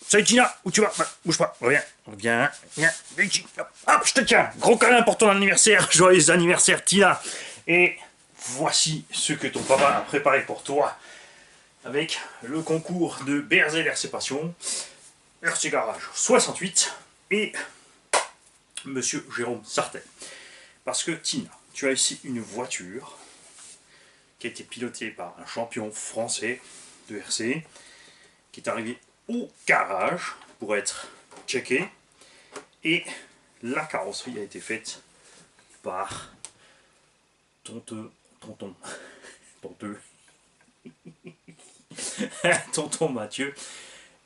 Salut Tina, où tu vas? Bouge pas, reviens, reviens, viens, hop, je te tiens, gros câlin pour ton anniversaire, joyeux anniversaire Tina. Et voici ce que ton papa a préparé pour toi, avec le concours de BRZ RC Passion, RC Garage 68 et Monsieur Jérôme Sartel. Parce que Tina, tu as ici une voiture qui a été pilotée par un champion français de RC, qui est arrivé au garage pour être checké, et la carrosserie a été faite par tonton tonton Mathieu,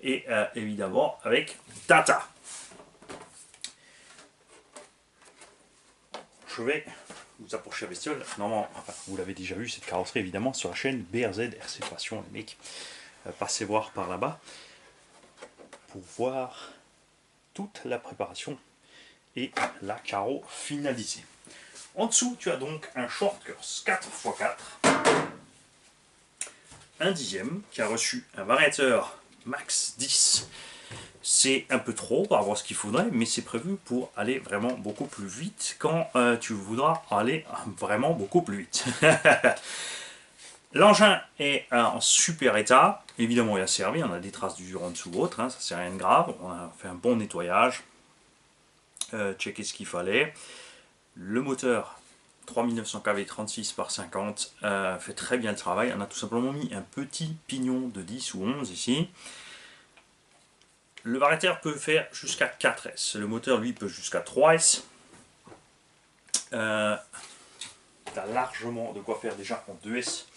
et évidemment avec Tata. Je vais vous approcher la bestiole. Normalement, enfin, vous l'avez déjà vu cette carrosserie évidemment sur la chaîne BRZ RC Passion, les mecs. Passez voir par là-bas pour voir toute la préparation et la carreau finalisée. En dessous, tu as donc un short course 4x4, un dixième qui a reçu un variateur max 10. C'est un peu trop par rapport à ce qu'il faudrait, mais c'est prévu pour aller vraiment beaucoup plus vite quand tu voudras aller vraiment beaucoup plus vite. L'engin est en super état. Évidemment, il a servi. On a des traces d'usure en dessous ou autre. Hein, ça c'est rien de grave. On a fait un bon nettoyage. Checké ce qu'il fallait. Le moteur 3900 kV 36 par 50 fait très bien le travail. On a tout simplement mis un petit pignon de 10 ou 11 ici. Le variateur peut faire jusqu'à 4S. Le moteur, lui, peut jusqu'à 3S. Tu as largement de quoi faire déjà en 2S.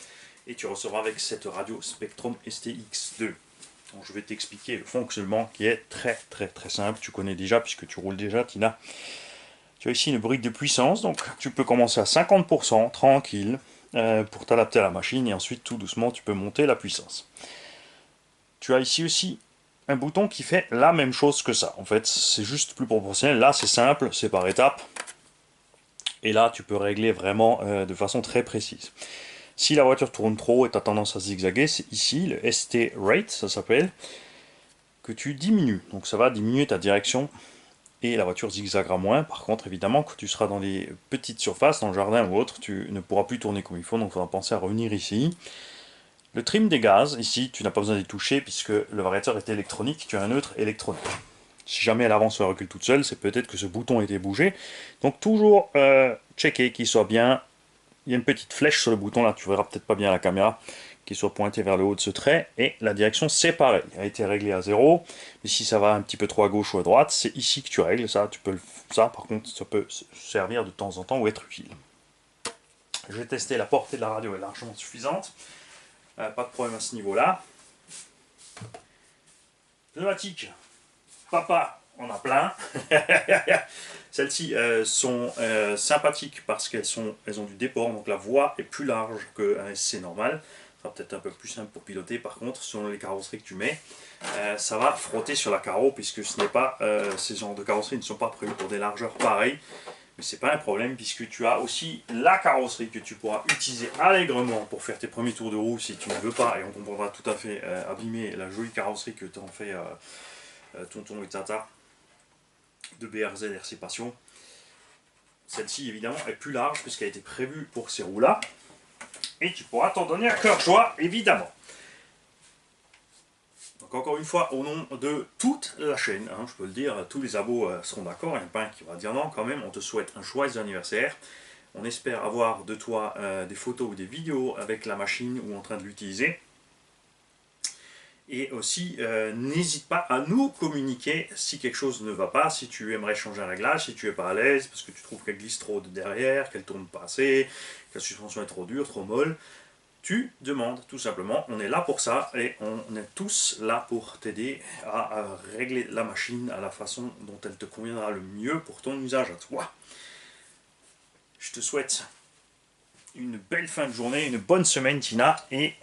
Et tu recevras avec cette radio Spectrum STX2. Donc je vais t'expliquer le fonctionnement qui est très simple. Tu connais déjà puisque tu roules déjà, Tina. Tu as ici une brique de puissance, donc tu peux commencer à 50% tranquille pour t'adapter à la machine, et ensuite tout doucement tu peux monter la puissance. Tu as ici aussi un bouton qui fait la même chose que ça. En fait, c'est juste plus proportionnel. Là, c'est simple, c'est par étapes. Et là, tu peux régler vraiment de façon très précise. Si la voiture tourne trop et tu as tendance à zigzaguer, c'est ici le ST Rate, ça s'appelle, que tu diminues. Donc ça va diminuer ta direction et la voiture zigzaguera moins. Par contre, évidemment, quand tu seras dans les petites surfaces, dans le jardin ou autre, tu ne pourras plus tourner comme il faut, donc il faudra penser à revenir ici. Le trim des gaz, ici, tu n'as pas besoin d'y toucher puisque le variateur est électronique, tu as un neutre électronique. Si jamais elle avance ou elle recule toute seule, c'est peut-être que ce bouton a été bougé. Donc toujours checker qu'il soit bien. Il y a une petite flèche sur le bouton là, tu verras peut-être pas bien à la caméra, qui soit pointée vers le haut de ce trait, et la direction c'est pareil, elle a été réglée à 0, mais si ça va un petit peu trop à gauche ou à droite, c'est ici que tu règles ça, ça par contre ça peut servir de temps en temps ou être utile. Je vais tester, la portée de la radio est largement suffisante, pas de problème à ce niveau là. Pneumatique, papa, on a plein. Celles-ci sont sympathiques parce qu'elles ont du déport, donc la voie est plus large qu'un SC normal. Ça sera peut-être un peu plus simple pour piloter. Par contre, selon les carrosseries que tu mets, ça va frotter sur la carreau, puisque ce n'est pas, ces genres de carrosseries ne sont pas prévues pour des largeurs pareilles. Mais c'est pas un problème, puisque tu as aussi la carrosserie que tu pourras utiliser allègrement pour faire tes premiers tours de roue si tu ne veux pas, et on comprendra tout à fait abîmer la jolie carrosserie que t'en fait tonton et tata de BRZ RC Passion. Celle-ci évidemment est plus large puisqu'elle a été prévue pour ces roues là, et tu pourras t'en donner à cœur joie évidemment. Donc encore une fois, au nom de toute la chaîne, hein, je peux le dire, tous les abos seront d'accord, il n'y en a pas un qui va dire non quand même. On te souhaite un joyeux anniversaire, on espère avoir de toi des photos ou des vidéos avec la machine ou en train de l'utiliser. Et aussi, n'hésite pas à nous communiquer si quelque chose ne va pas, si tu aimerais changer un réglage, si tu n'es pas à l'aise, parce que tu trouves qu'elle glisse trop de derrière, qu'elle tourne pas assez, que la suspension est trop dure, trop molle. Tu demandes tout simplement, on est là pour ça, et on est tous là pour t'aider à régler la machine à la façon dont elle te conviendra le mieux pour ton usage à toi. Je te souhaite une belle fin de journée, une bonne semaine Tina, et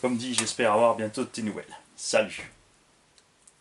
comme dit, j'espère avoir bientôt de tes nouvelles. Salut!